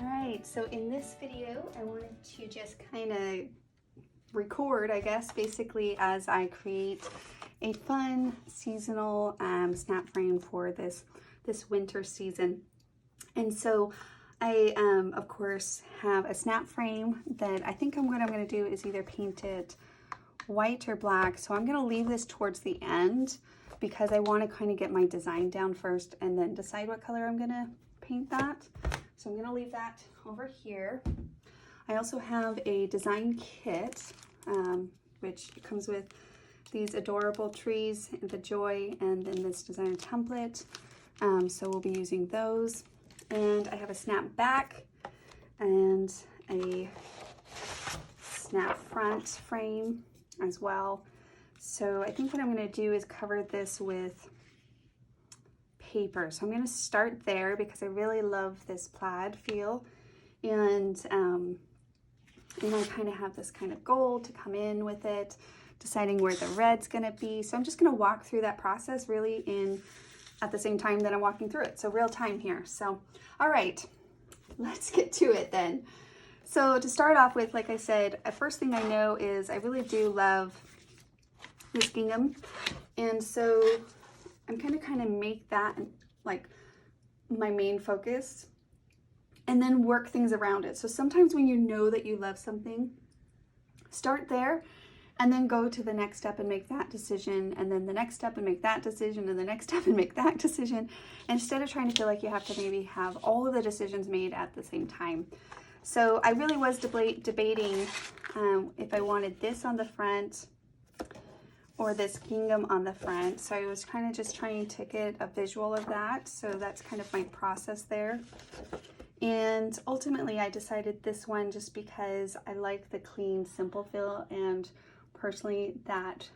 Alright, so in this video I wanted to just kind of record, I guess, basically as I create a fun seasonal snap frame for this winter season. And so I of course have a snap frame that I think what I'm going to do is either paint it white or black. So I'm going to leave this towards the end because I want to kind of get my design down first and then decide what color I'm going to paint that. So I'm going to leave that over here. I also have a design kit, which comes with these adorable trees, the joy, and then this designer template. So we'll be using those. And I have a snap back and a snap front frame as well. So I think what I'm going to do is cover this with paper. So I'm going to start there because I really love this plaid feel, and I kind of have this kind of gold to come in with it, deciding where the red's going to be. So I'm just going to walk through that process really at the same time that I'm walking through it. So real time here. So all right, let's get to it then. So to start off with, like I said, the first thing I know is I really do love this gingham, and so I'm kind of make that like my main focus and then work things around it. So sometimes when you know that you love something, start there and then go to the next step and make that decision, and then the next step and make that decision, and the next step and make that decision, instead of trying to feel like you have to maybe have all of the decisions made at the same time. So I really was debating if I wanted this on the front or this gingham on the front. So I was kind of just trying to get a visual of that. So that's kind of my process there. And ultimately I decided this one just because I like the clean, simple feel, and personally that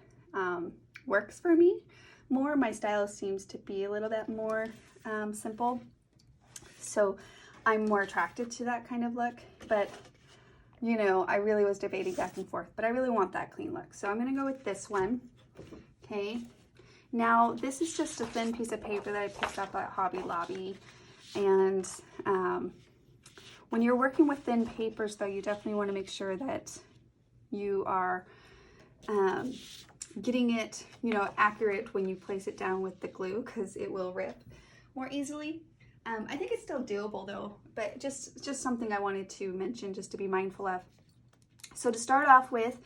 works for me more. My style seems to be a little bit more simple. So I'm more attracted to that kind of look, but you know, I really was debating back and forth, but I really want that clean look. So I'm going to go with this one. Okay. Now this is just a thin piece of paper that I picked up at Hobby Lobby. And when you're working with thin papers though, you definitely want to make sure that you are getting it, you know, accurate when you place it down with the glue, because it will rip more easily. I think it's still doable though, but just something I wanted to mention just to be mindful of. So to start off with,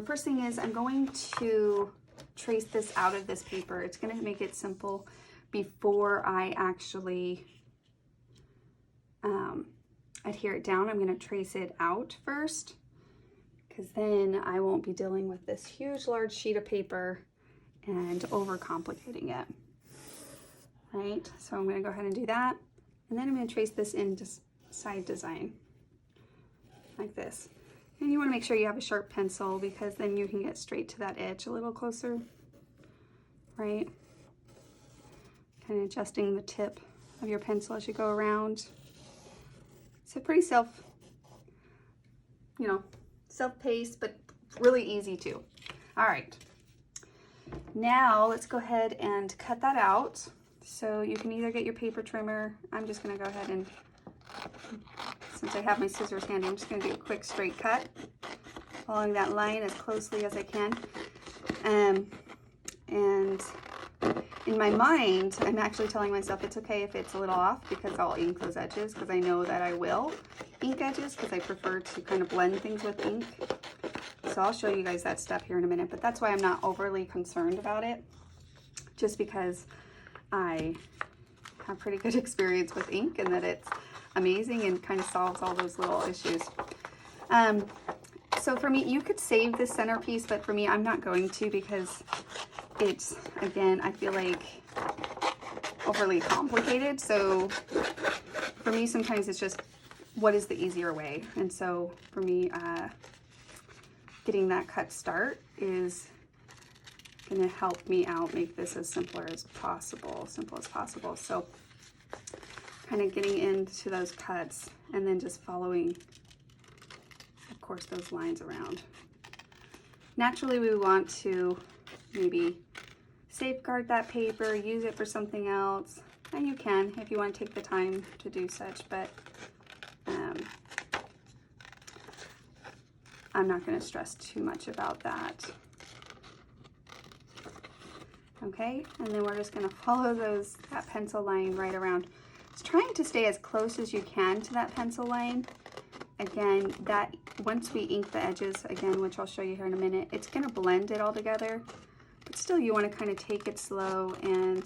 first thing is I'm going to trace this out of this paper. It's going to make it simple before I actually adhere it down. I'm going to trace it out first, because then I won't be dealing with this huge large sheet of paper and overcomplicating it. Right, so I'm going to go ahead and do that, and then I'm going to trace this into side design like this. And you want to make sure you have a sharp pencil, because then you can get straight to that edge a little closer, right? Kind of adjusting the tip of your pencil as you go around. It's a pretty self-paced, but really easy too. All right, now let's go ahead and cut that out. So you can either get your paper trimmer. I'm just going to go ahead and, since I have my scissors handy, I'm just going to do a quick straight cut, following that line as closely as I can. And in my mind, I'm actually telling myself it's okay if it's a little off, because I'll ink those edges, because I know that I will ink edges, because I prefer to kind of blend things with ink. So I'll show you guys that step here in a minute, but that's why I'm not overly concerned about it, just because I have pretty good experience with ink, and that it's amazing and kind of solves all those little issues. So for me, you could save this centerpiece, but for me, I'm not going to, because it's, again, I feel like overly complicated. So for me, sometimes it's just what is the easier way. And so for me, getting that cut start is going to help me out, make this as simple as possible. So kind of getting into those cuts and then just following, of course, those lines around. Naturally, we want to maybe safeguard that paper, use it for something else, and you can if you want to take the time to do such, but I'm not going to stress too much about that. Okay, and then we're just going to follow that pencil line right around. Just trying to stay as close as you can to that pencil line. Again, that once we ink the edges, again, which I'll show you here in a minute, it's going to blend it all together. But still, you want to kind of take it slow and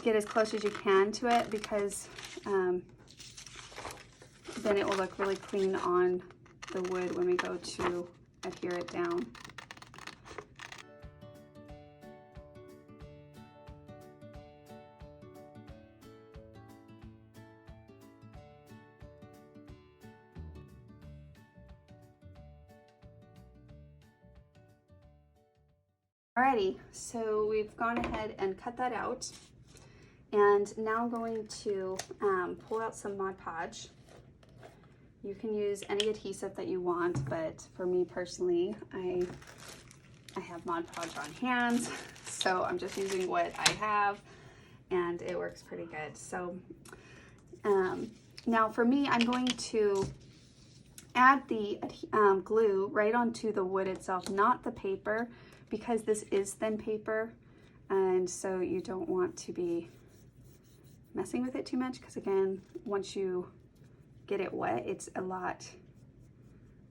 get as close as you can to it, because then it will look really clean on the wood when we go to adhere it down. Alrighty, so we've gone ahead and cut that out, and now I'm going to pull out some Mod Podge. You can use any adhesive that you want, but for me personally, I have Mod Podge on hand, so I'm just using what I have, and it works pretty good. So now for me, I'm going to add the glue right onto the wood itself, not the paper, because this is thin paper, and so you don't want to be messing with it too much, because again, once you get it wet, it's a lot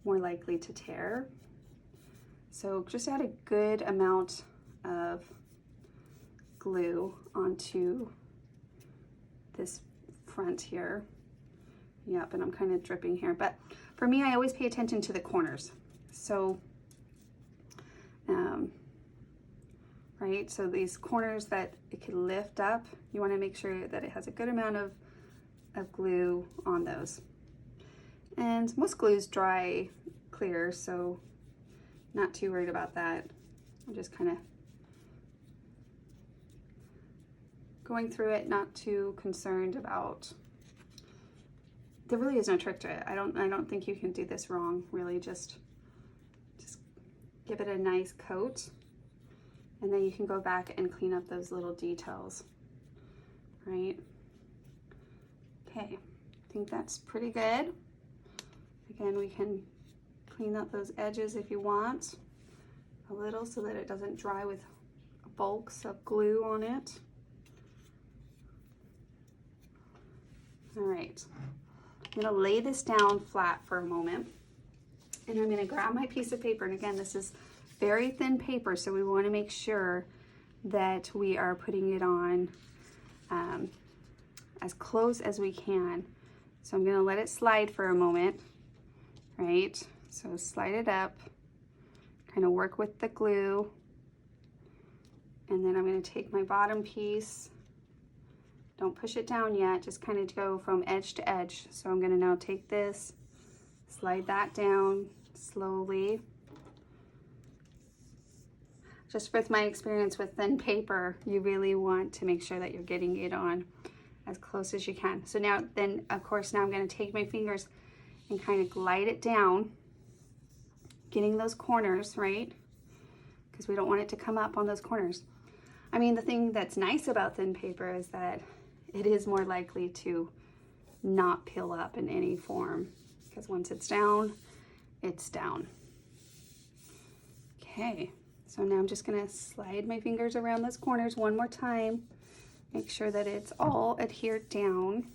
more likely to tear. So just add a good amount of glue onto this front here. Yep, and I'm kind of dripping here, but for me, I always pay attention to the corners. So right, so these corners that it can lift up, you want to make sure that it has a good amount of glue on those. And most glues dry clear, so not too worried about that. I'm just kind of going through it, not too concerned about. There really is no trick to it. I don't think you can do this wrong, really. Just give it a nice coat, and then you can go back and clean up those little details, right? Okay, I think that's pretty good. Again, we can clean up those edges if you want a little, so that it doesn't dry with bulks of glue on it. All right, I'm gonna lay this down flat for a moment, and I'm gonna grab my piece of paper, and again, this is very thin paper, so we want to make sure that we are putting it on as close as we can. So I'm going to let it slide for a moment, right? So slide it up, kind of work with the glue, and then I'm going to take my bottom piece. Don't push it down yet, just kind of go from edge to edge. So I'm going to now take this, slide that down slowly. Just with my experience with thin paper, you really want to make sure that you're getting it on as close as you can. So now, then of course, now I'm going to take my fingers and kind of glide it down, getting those corners, right? Because we don't want it to come up on those corners. I mean, the thing that's nice about thin paper is that it is more likely to not peel up in any form, because once it's down, it's down. Okay. So now I'm just going to slide my fingers around those corners one more time. Make sure that it's all adhered down.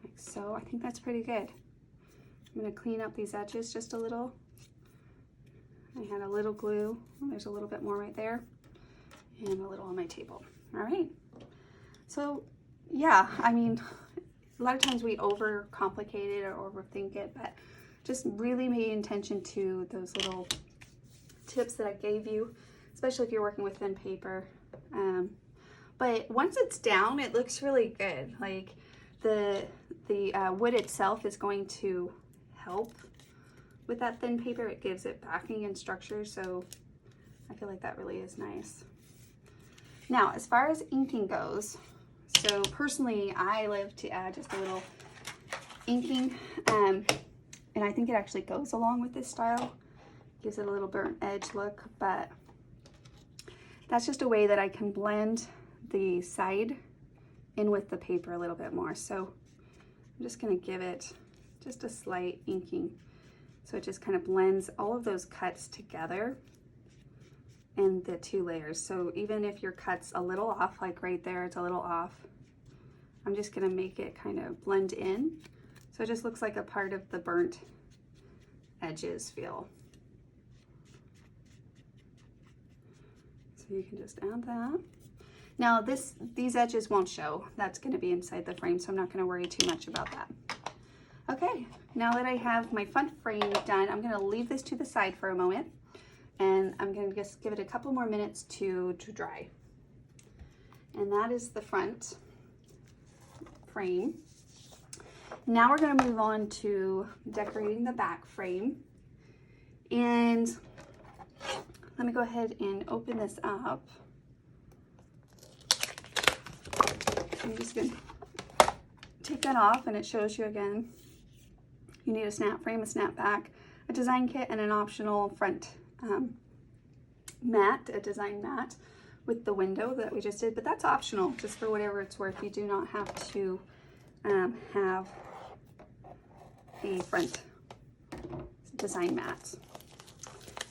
Like so. I think that's pretty good. I'm going to clean up these edges just a little. I had a little glue. There's a little bit more right there. And a little on my table. All right. So yeah, I mean, a lot of times we overcomplicate it or overthink it, but just really pay attention to those little tips that I gave you, especially if you're working with thin paper. But once it's down, it looks really good. Like the wood itself is going to help with that thin paper. It gives it backing and structure, so I feel like that really is nice. Now, as far as inking goes, so personally, I like to add just a little inking, and I think it actually goes along with this style. Gives it a little burnt edge look, but that's just a way that I can blend the side in with the paper a little bit more. So I'm just going to give it just a slight inking so it just kind of blends all of those cuts together in the two layers. So even if your cut's a little off, like right there it's a little off, I'm just going to make it kind of blend in so it just looks like a part of the burnt edges feel. So you can just add that. Now these edges won't show. That's going to be inside the frame, so I'm not going to worry too much about that. Okay, now that I have my front frame done, I'm going to leave this to the side for a moment, and I'm going to just give it a couple more minutes to dry. And that is the front frame. Now we're going to move on to decorating the back frame. And let me go ahead and open this up. I'm just going to take that off, and it shows you again. You need a snap frame, a snap back, a design kit, and an optional front mat, a design mat with the window that we just did, but that's optional, just for whatever it's worth. You do not have to have a front design mat,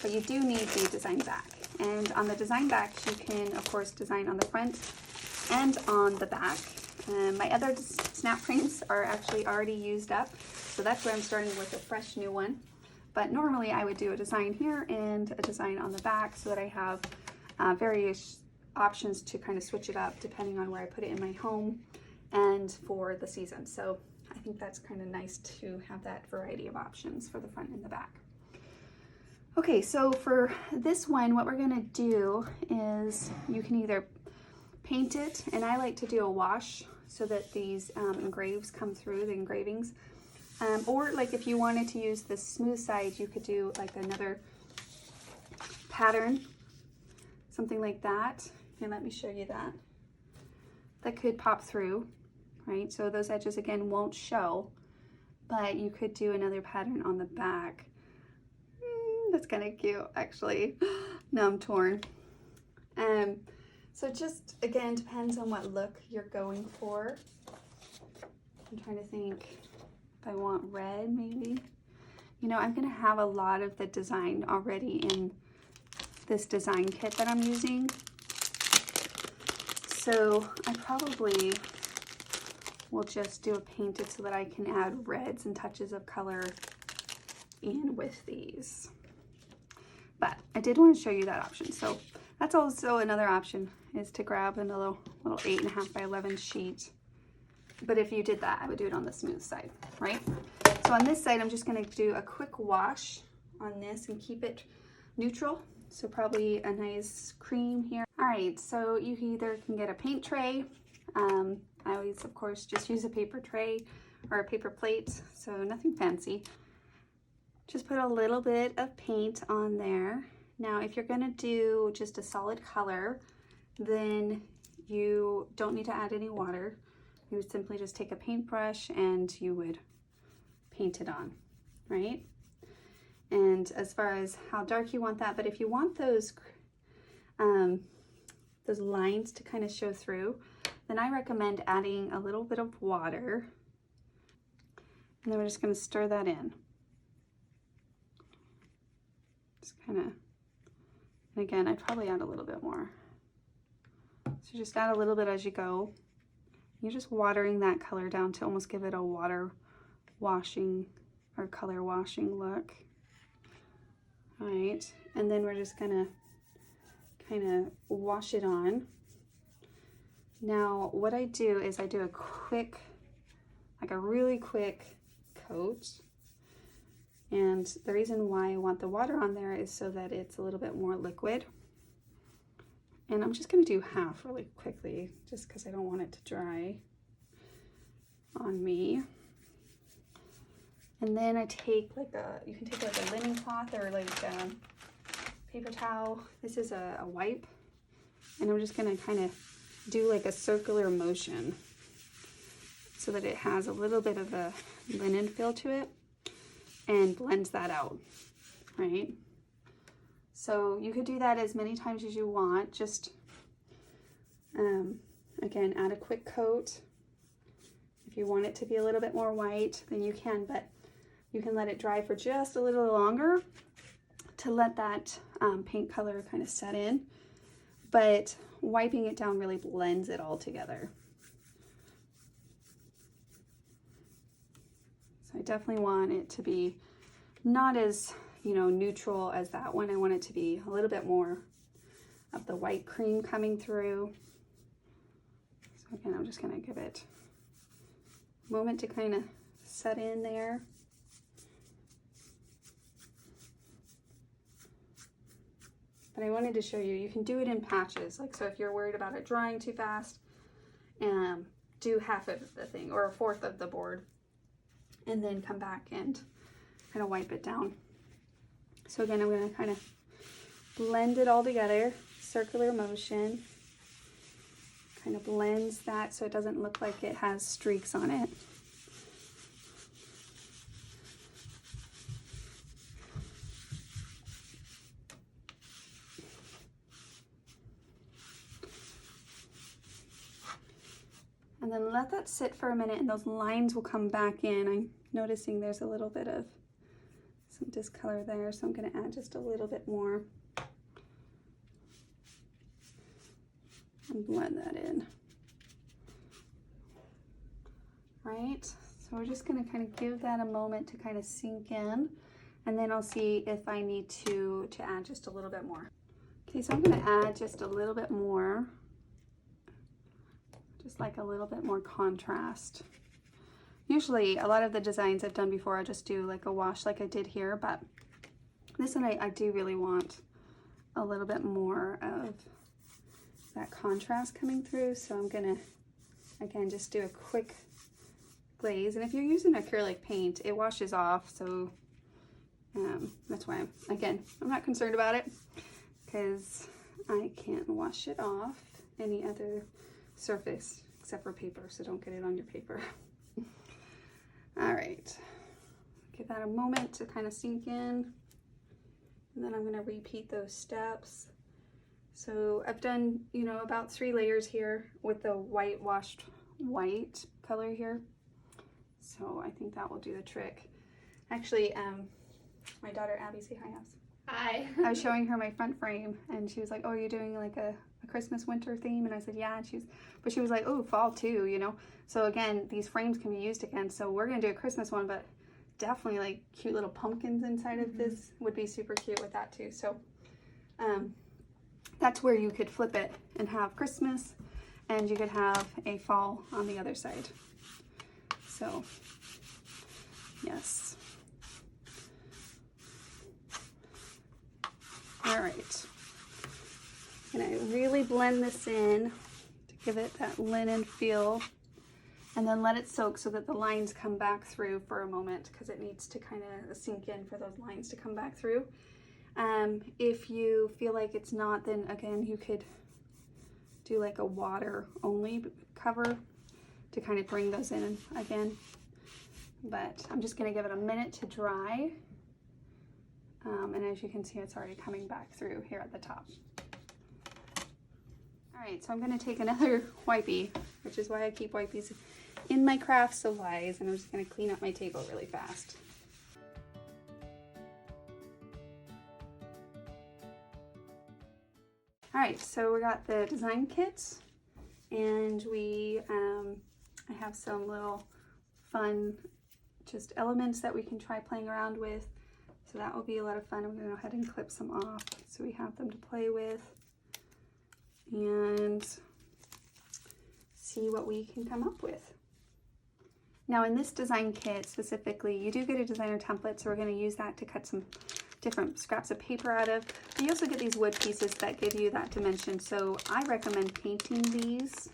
but you do need the design back. And on the design back, you can of course design on the front and on the back. My other snap frames are actually already used up, so that's where I'm starting with a fresh new one. But normally I would do a design here and a design on the back so that I have various options to kind of switch it up depending on where I put it in my home and for the season. So I think that's kind of nice to have that variety of options for the front and the back. Okay, so for this one, what we're gonna do is you can either paint it, and I like to do a wash so that these engraves come through, the engravings. Or like if you wanted to use the smooth side, you could do like another pattern, something like that. And let me show you that. That could pop through, right? So those edges again won't show, but you could do another pattern on the back. That's kind of cute, actually. Now I'm torn. So it just, again, depends on what look you're going for. I'm trying to think if I want red, maybe. You know, I'm gonna have a lot of the design already in this design kit that I'm using. So I probably will just do a painted so that I can add reds and touches of color in with these. But I did want to show you that option. So that's also another option, is to grab a little 8.5 by 11 sheet. But if you did that, I would do it on the smooth side, right? So on this side, I'm just going to do a quick wash on this and keep it neutral. So probably a nice cream here. All right, so you either can get a paint tray. I always, of course, just use a paper tray or a paper plate, so nothing fancy. Just put a little bit of paint on there. Now, if you're gonna do just a solid color, then you don't need to add any water. You would simply just take a paintbrush and you would paint it on, right? And as far as how dark you want that, but if you want those lines to kind of show through, then I recommend adding a little bit of water. And then we're just gonna stir that in. Just kind of, and again, I'd probably add a little bit more. So just add a little bit as you go. You're just watering that color down to almost give it a water washing or color washing look. All right, and then we're just gonna kind of wash it on. Now, what I do is I do a quick, like a really quick coat. And the reason why I want the water on there is so that it's a little bit more liquid. And I'm just gonna do half really quickly, just because I don't want it to dry on me. And then I take like you can take like a linen cloth or like a paper towel. This is a wipe. And I'm just gonna kind of do like a circular motion so that it has a little bit of a linen feel to it and blends that out, right? So you could do that as many times as you want. Just again, add a quick coat. If you want it to be a little bit more white, then you can, but you can let it dry for just a little longer to let that paint color kind of set in. But wiping it down really blends it all together. So I definitely want it to be not as, you know, neutral as that one. I want it to be a little bit more of the white cream coming through. So again, I'm just going to give it a moment to kind of set in there. But I wanted to show you, you can do it in patches. Like, so if you're worried about it drying too fast, do half of the thing or a fourth of the board, and then come back and kind of wipe it down. So again, I'm going to kind of blend it all together, circular motion, kind of blends that so it doesn't look like it has streaks on it. And then let that sit for a minute and those lines will come back in. I'm noticing there's a little bit of some discolor there, so I'm going to add just a little bit more and blend that in. Right, so we're just going to kind of give that a moment to kind of sink in, and then I'll see if I need to add just a little bit more. Okay, so I'm going to add just a little bit more, just like a little bit more contrast. Usually a lot of the designs I've done before, I just do like a wash like I did here, but this one I do really want a little bit more of that contrast coming through. So I'm gonna, again, just do a quick glaze. And if you're using acrylic paint, it washes off. So that's why I'm not concerned about it, because I can't wash it off any other surface except for paper, so don't get it on your paper. All right, give that a moment to kind of sink in, and then I'm going to repeat those steps. So I've done, you know, about 3 layers here with the whitewashed white color here, so I think that will do the trick. Actually, my daughter Abby, say hi, Abs. Hi. I was showing her my front frame, and she was like, "Oh, you're doing like a Christmas winter theme?" And I said, "Yeah." And she was like, "Oh, fall too, you know." So again, these frames can be used again. So we're gonna do a Christmas one, but definitely like cute little pumpkins inside of this would be super cute with that too. So that's where you could flip it and have Christmas, and you could have a fall on the other side. So yes. All right, and I really blend this in to give it that linen feel, and then let it soak so that the lines come back through for a moment, because it needs to kind of sink in for those lines to come back through. If you feel like it's not, then again, you could do like a water only cover to kind of bring those in again. But I'm just gonna give it a minute to dry. And as you can see, it's already coming back through here at the top. All right, so I'm going to take another wipey, which is why I keep wipies in my craft supplies, and I'm just going to clean up my table really fast. All right, so we got the design kits, and I have some little fun just elements that we can try playing around with. So that will be a lot of fun. I'm going to go ahead and clip some off so we have them to play with and see what we can come up with. Now in this design kit specifically, you do get a designer template, so we're going to use that to cut some different scraps of paper out of. You also get these wood pieces that give you that dimension, so I recommend painting these.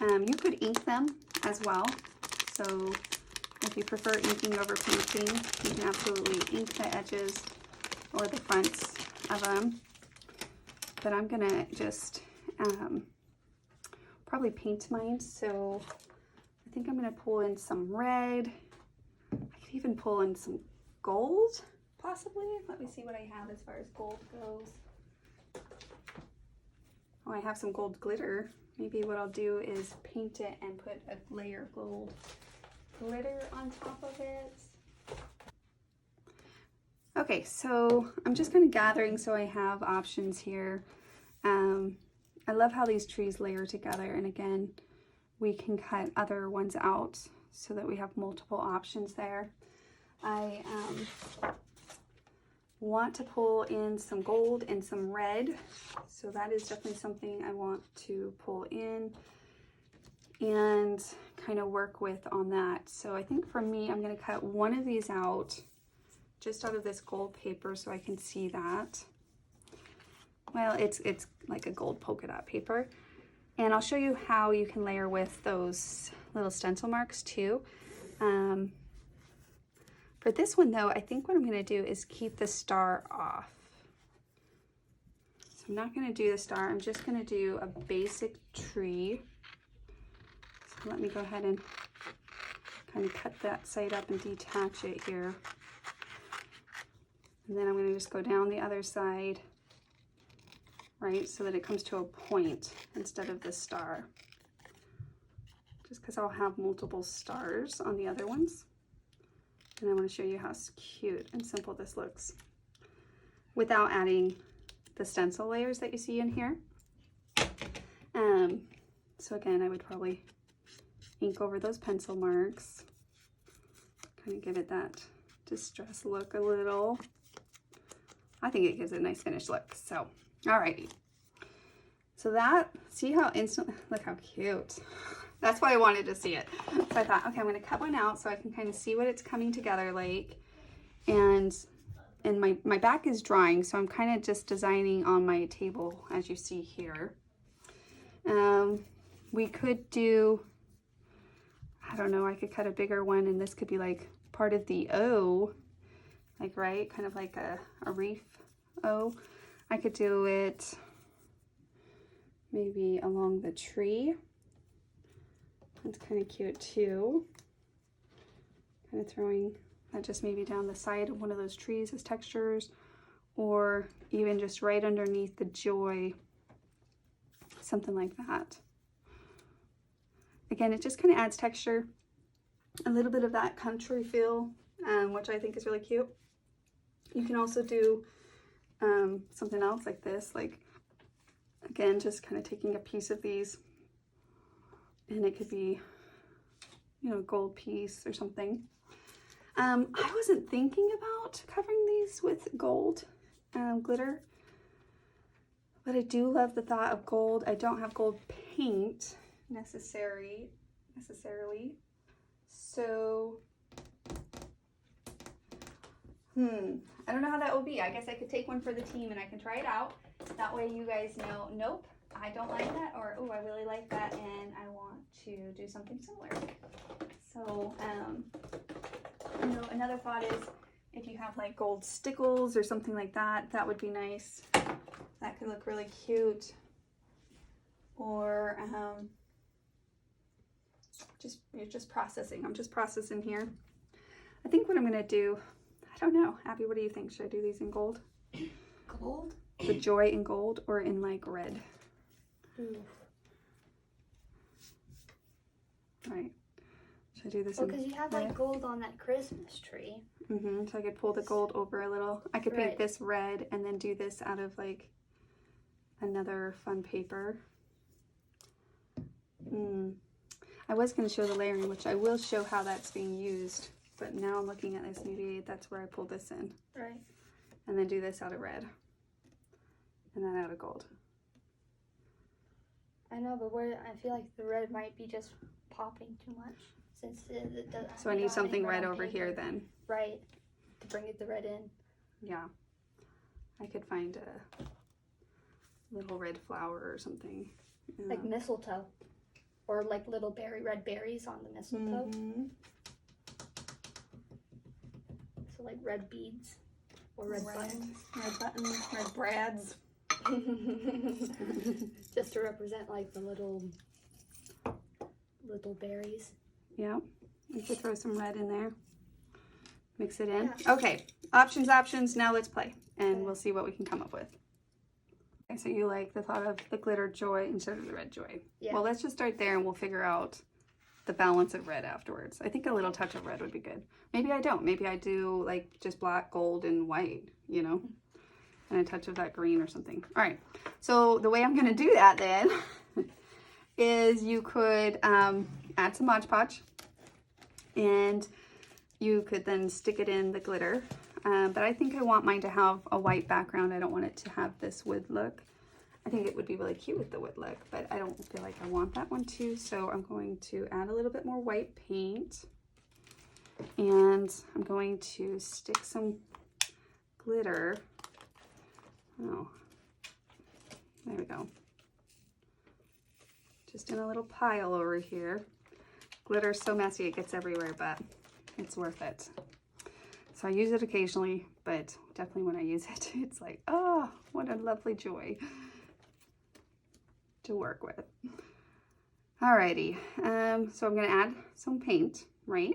You could ink them as well, so if you prefer inking over painting, you can absolutely ink the edges or the fronts of them. But I'm gonna just probably paint mine. So I think I'm gonna pull in some red. I could even pull in some gold, possibly. Let me see what I have as far as gold goes. Oh, I have some gold glitter. Maybe what I'll do is paint it and put a layer of gold glitter on top of it. Okay, so I'm just kind of gathering so I have options here. I love how these trees layer together, and again, we can cut other ones out so that we have multiple options there. I want to pull in some gold and some red, so that is definitely something I want to pull in and kind of work with on that. So I think for me, I'm going to cut one of these out, just out of this gold paper, so I can see that. Well, it's like a gold polka dot paper, and I'll show you how you can layer with those little stencil marks too. For this one though, I think what I'm going to do is keep the star off. So I'm not going to do the star, I'm just going to do a basic tree. So let me go ahead and kind of cut that side up and detach it here. And then I'm going to just go down the other side, right, so that it comes to a point instead of the star. Just because I'll have multiple stars on the other ones. And I want to show you how cute and simple this looks without adding the stencil layers that you see in here. So again, I would probably ink over those pencil marks, kind of give it that distress look a little. I think it gives it a nice finished look. So, alrighty. So that, see how instant, look how cute. That's why I wanted to see it. So I thought, okay, I'm going to cut one out so I can kind of see what it's coming together like. And my back is drying, so I'm kind of just designing on my table, as you see here. We could do, I don't know, I could cut a bigger one, and this could be like part of the O, like, right, kind of like a reef O. I could do it maybe along the tree. That's kind of cute too. Kind of throwing that just maybe down the side of one of those trees as textures, or even just right underneath the joy, something like that. Again, it just kind of adds texture, a little bit of that country feel, which I think is really cute. You can also do something else like this, like, again, just kind of taking a piece of these, and it could be, you know, a gold piece or something. I wasn't thinking about covering these with gold glitter, but I do love the thought of gold. I don't have gold paint necessarily, so I don't know how that will be. I guess I could take one for the team and I can try it out. That way you guys know, nope, I don't like that, or oh, I really like that and I want to do something similar. So, you know, another thought is if you have like gold stickles or something like that, that would be nice. That could look really cute. Or you're just processing. I'm just processing here. I think what I'm gonna do, I don't know. Abby, what do you think? Should I do these in gold? Gold? The joy in gold or in like red? Ooh. Right. Should I do this? Well, because you have like gold on that Christmas tree. So I could pull the gold over a little. I could paint this red and then do this out of like another fun paper. I was going to show the layering, which I will show how that's being used. But now I'm looking at this, maybe that's where I pull this in. Right. And then do this out of red. And then out of gold. I know, but I feel like the red might be just popping too much. Since it does. So I need something red over here then. Right. To bring the red in. Yeah. I could find a little red flower or something. Like mistletoe. Or like little red berries on the mistletoe. So like red beads. Or red buttons. Red buttons, red brads. Just to represent like the little berries. Yeah, you could throw some red in there. Mix it in. Yeah. Okay, options. Now let's play and we'll see what we can come up with. So you like the thought of the glitter joy instead of the red joy. Yeah. Well, let's just start there and we'll figure out the balance of red afterwards. I think a little touch of red would be good. Maybe I don't. Maybe I do like just black, gold, and white, you know, and a touch of that green or something. All right. So the way I'm going to do that then is you could add some Mod Podge, and you could then stick it in the glitter. But I think I want mine to have a white background. I don't want it to have this wood look. I think it would be really cute with the wood look, but I don't feel like I want that one too. So I'm going to add a little bit more white paint, and I'm going to stick some glitter. Oh, there we go. Just in a little pile over here. Glitter's so messy it gets everywhere, but it's worth it. So I use it occasionally, but definitely when I use it, it's like, oh, what a lovely joy to work with. Alrighty, so I'm gonna add some paint, right?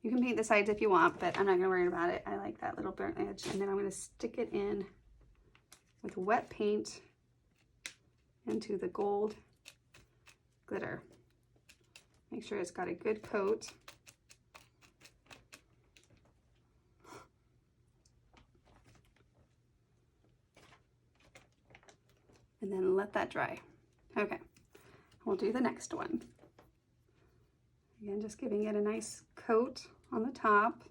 You can paint the sides if you want, but I'm not gonna worry about it. I like that little burnt edge. And then I'm gonna stick it in with wet paint into the gold glitter. Make sure it's got a good coat. And then let that dry. Okay, we'll do the next one. Again, just giving it a nice coat on the top.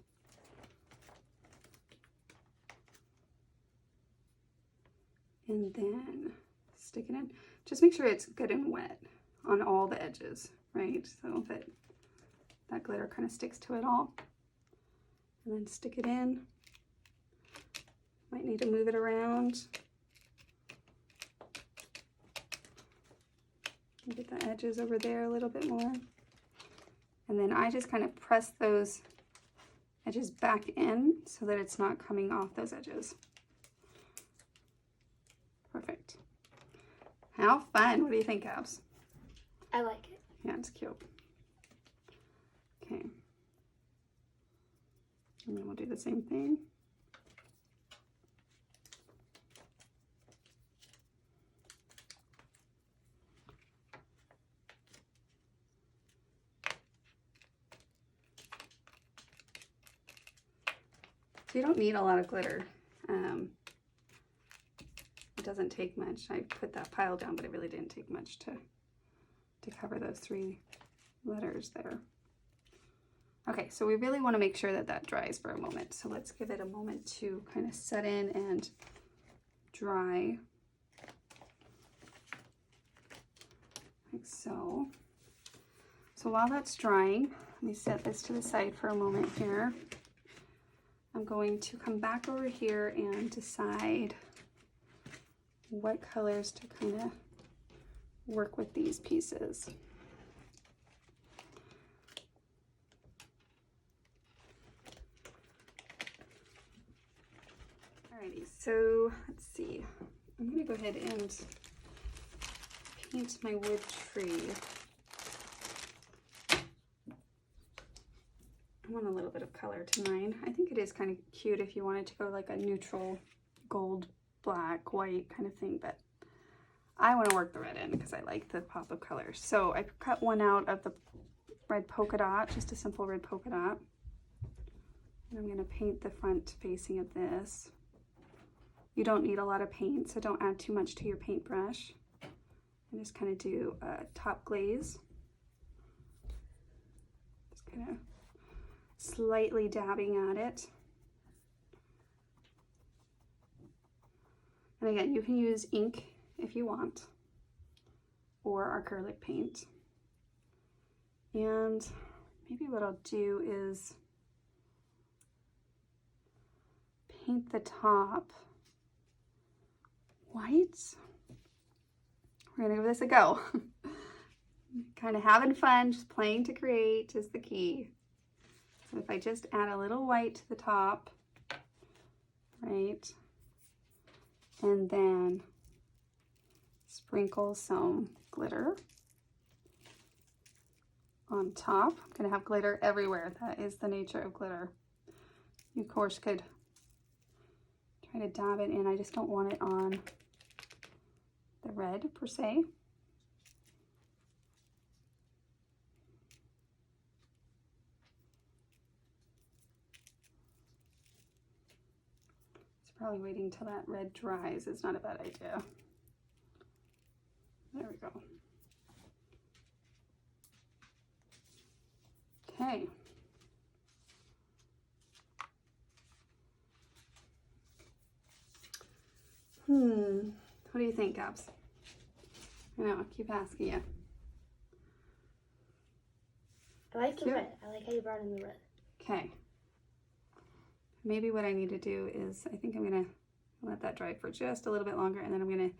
And then stick it in. Just make sure it's good and wet on all the edges, right? So that that glitter kind of sticks to it all. And then stick it in. Might need to move it around. Get the edges over there a little bit more. And then I just kind of press those edges back in so that it's not coming off those edges. Perfect. How fun. What do you think, Abs? I like it. Yeah, it's cute. Okay. And then we'll do the same thing. So you don't need a lot of glitter. It doesn't take much. I put that pile down, but it really didn't take much to cover those 3 letters there. Okay, so we really want to make sure that that dries for a moment. So let's give it a moment to kind of set in and dry. Like so. So while that's drying, let me set this to the side for a moment here. I'm going to come back over here and decide what colors to kind of work with these pieces. Alrighty, so let's see. I'm going to go ahead and paint my wood tree. I want a little bit of color to mine. I think it is kind of cute if you wanted to go like a neutral gold, black, white kind of thing, but I want to work the red in because I like the pop of color. So I cut one out of the red polka dot, just a simple red polka dot. And I'm going to paint the front facing of this. You don't need a lot of paint, so don't add too much to your paintbrush. And just kind of do a top glaze. Just kind of slightly dabbing at it. And again, you can use ink if you want, or acrylic paint. And maybe what I'll do is paint the top white. We're gonna give this a go. Kind of having fun, just playing to create is the key. So if I just add a little white to the top, right, and then sprinkle some glitter on top. I'm going to have glitter everywhere. That is the nature of glitter. You, of course, could try kind of dab it in. I just don't want it on the red per se. Probably waiting till that red dries is not a bad idea. There we go. Okay. What do you think, Gabs? I know, I keep asking you. I like the red. I like how you brought in the red. Okay. Maybe what I need to do is, I think I'm gonna let that dry for just a little bit longer, and then I'm gonna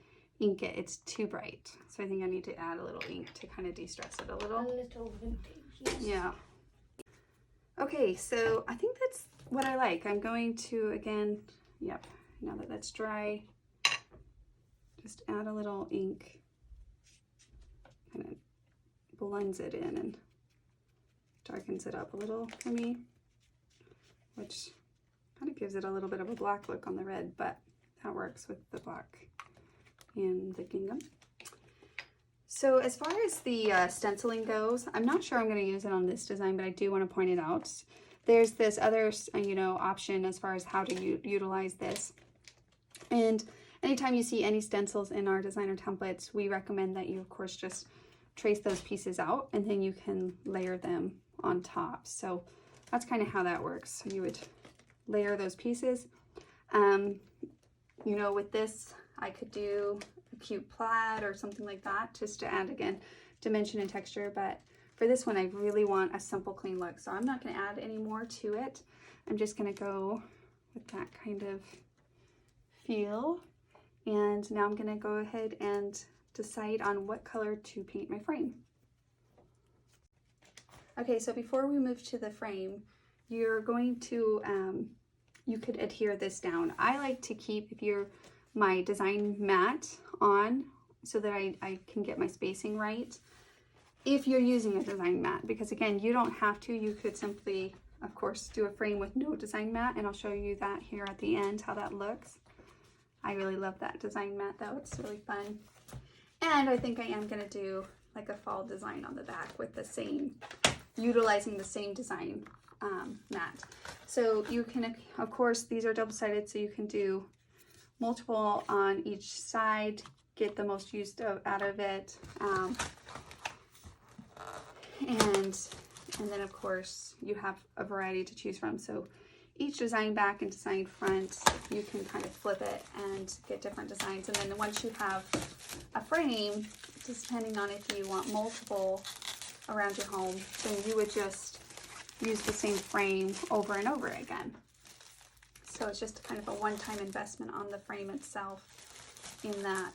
ink it. It's too bright, so I think I need to add a little ink to kind of de-stress it a little. Yeah. Okay, so I think that's what I like. I'm going to, again, yep, now that that's dry, just add a little ink, kind of blends it in and darkens it up a little for me, which kind of gives it a little bit of a black look on the red, but that works with the black and the gingham. So as far as the stenciling goes, I'm not sure I'm going to use it on this design, but I do want to point it out. There's this other, option as far as how to utilize this. And anytime you see any stencils in our designer templates, we recommend that you, of course, just trace those pieces out, and then you can layer them on top. So that's kind of how that works. So you would layer those pieces. With this, I could do a cute plaid or something like that, just to add, again, dimension and texture. But for this one, I really want a simple, clean look. So I'm not going to add any more to it. I'm just going to go with that kind of feel. And now I'm going to go ahead and decide on what color to paint my frame. Okay, so before we move to the frame, you're going to, you could adhere this down. I like to keep my design mat on so that I can get my spacing right if you're using a design mat, because again, you don't have to. You could simply, of course, do a frame with no design mat, and I'll show you that here at the end, how that looks. I really love that design mat though, it's really fun. And I think I am gonna do like a fall design on the back with the same, utilizing the same design mat. So you can, of course, these are double-sided, so you can do multiple on each side, get the most use out of it. And then, of course, you have a variety to choose from. So each design back and design front, you can kind of flip it and get different designs. And then once you have a frame, just depending on if you want multiple around your home, then you would just use the same frame over and over again. So it's just kind of a one-time investment on the frame itself in that.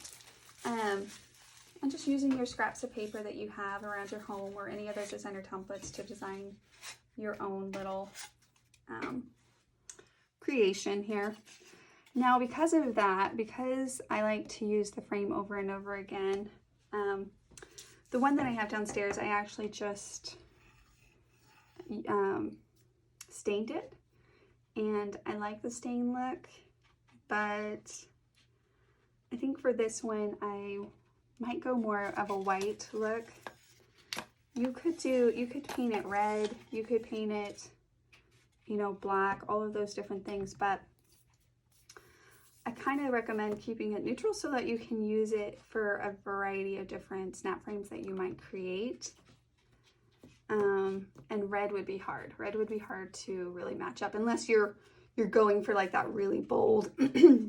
And just using your scraps of paper that you have around your home or any other designer templates to design your own little creation here. Now, because of that, because I like to use the frame over and over again, the one that I have downstairs, I actually just stained it, and I like the stain look, but I think for this one I might go more of a white look. You could paint it red, you could paint it, black, all of those different things, but I kind of recommend keeping it neutral so that you can use it for a variety of different snap frames that you might create. And red would be hard. Red would be hard to really match up unless you're going for like that really bold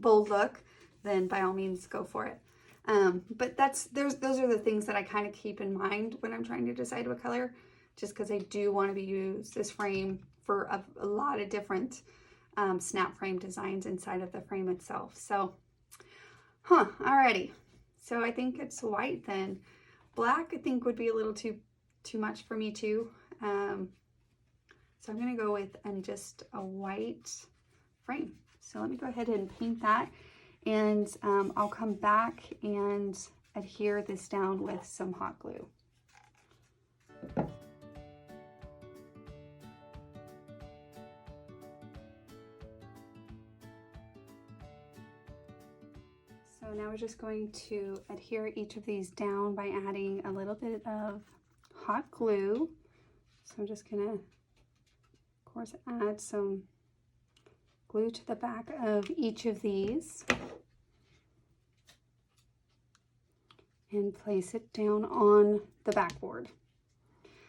bold look, then by all means go for it. But those are the things that I kind of keep in mind when I'm trying to decide what color, just because I do want to use this frame for a lot of different snap frame designs inside of the frame itself. So, alrighty. So I think it's white then. Black I think would be a little too much for me too. So I'm gonna go with just a white frame. So let me go ahead and paint that, and I'll come back and adhere this down with some hot glue. So now we're just going to adhere each of these down by adding a little bit of hot glue. So I'm just gonna, of course, add some glue to the back of each of these and place it down on the backboard.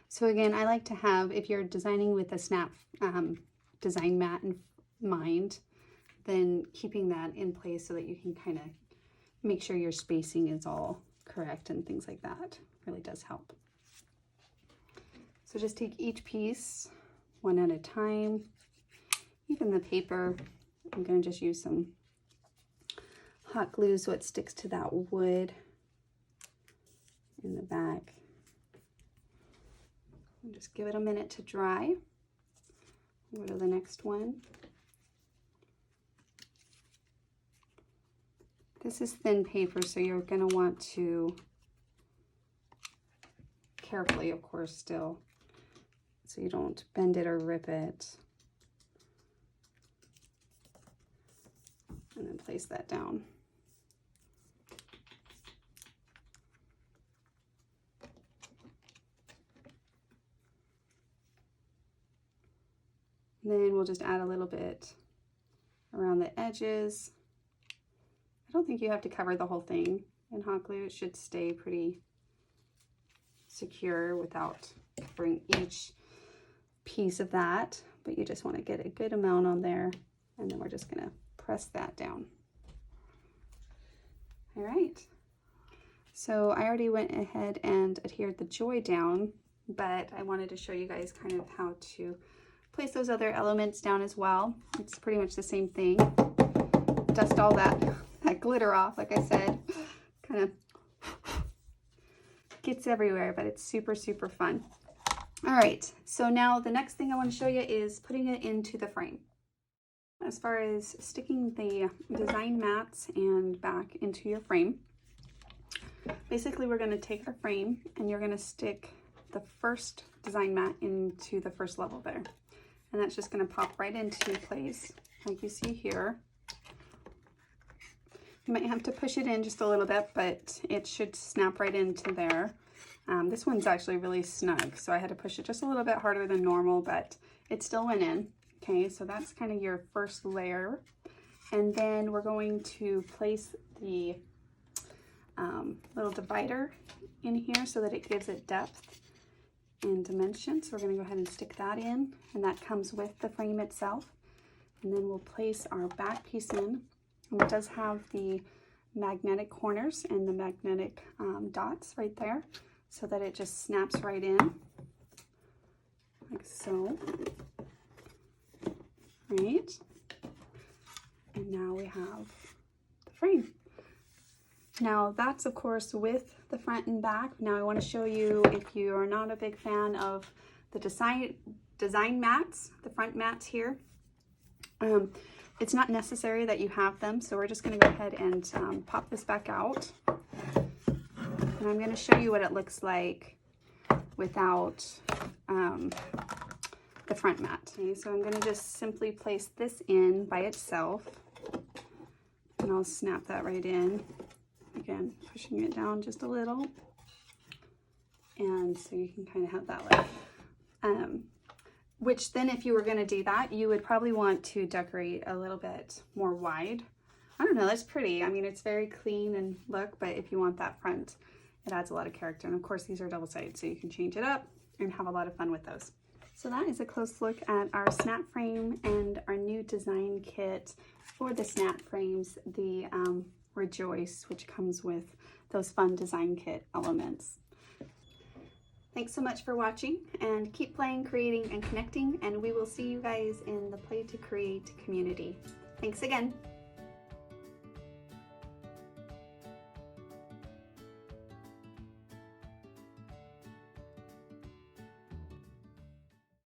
So again, I like to have, if you're designing with a snap design mat in mind, then keeping that in place so that you can kind of make sure your spacing is all correct and things like that really does help. So just take each piece one at a time. Even the paper, I'm going to just use some hot glue so it sticks to that wood in the back. And just give it a minute to dry. Go to the next one. This is thin paper, so you're going to want to carefully, of course, still, so you don't bend it or rip it. And then place that down. And then we'll just add a little bit around the edges. I don't think you have to cover the whole thing in hot glue. It should stay pretty secure without covering each piece of that, but you just want to get a good amount on there, and then we're just going to press that down. All right, so I already went ahead and adhered the joy down, but I wanted to show you guys kind of how to place those other elements down as well. It's pretty much the same thing. Dust all that glitter off, like I said, kind of gets everywhere, but it's super, super fun. All right, so now the next thing I want to show you is putting it into the frame. As far as sticking the design mats and back into your frame, basically we're going to take our frame and you're going to stick the first design mat into the first level there. And that's just going to pop right into place, like you see here. You might have to push it in just a little bit, but it should snap right into there. This one's actually really snug, so I had to push it just a little bit harder than normal, but it still went in. Okay, so that's kind of your first layer. And then we're going to place the little divider in here so that it gives it depth and dimension. So we're going to go ahead and stick that in, and that comes with the frame itself. And then we'll place our back piece in. And it does have the magnetic corners and the magnetic dots right there, so that it just snaps right in, like so. Right, and now we have the frame. Now that's of course with the front and back. Now I want to show you, if you are not a big fan of the design mats, the front mats here, it's not necessary that you have them, so we're just going to go ahead and pop this back out, and I'm going to show you what it looks like without the front mat. Okay, so I'm going to just simply place this in by itself, and I'll snap that right in, again pushing it down just a little, and so you can kind of have that like which then, if you were going to do that, you would probably want to decorate a little bit more wide. I don't know, that's pretty. I mean, it's very clean and look, but if you want that front, it adds a lot of character. And of course these are double-sided, so you can change it up and have a lot of fun with those. So that is a close look at our snap frame and our new design kit for the snap frames, the Rejoice, which comes with those fun design kit elements. Thanks so much for watching, and keep playing, creating, and connecting, and we will see you guys in the Play to Create community. Thanks again.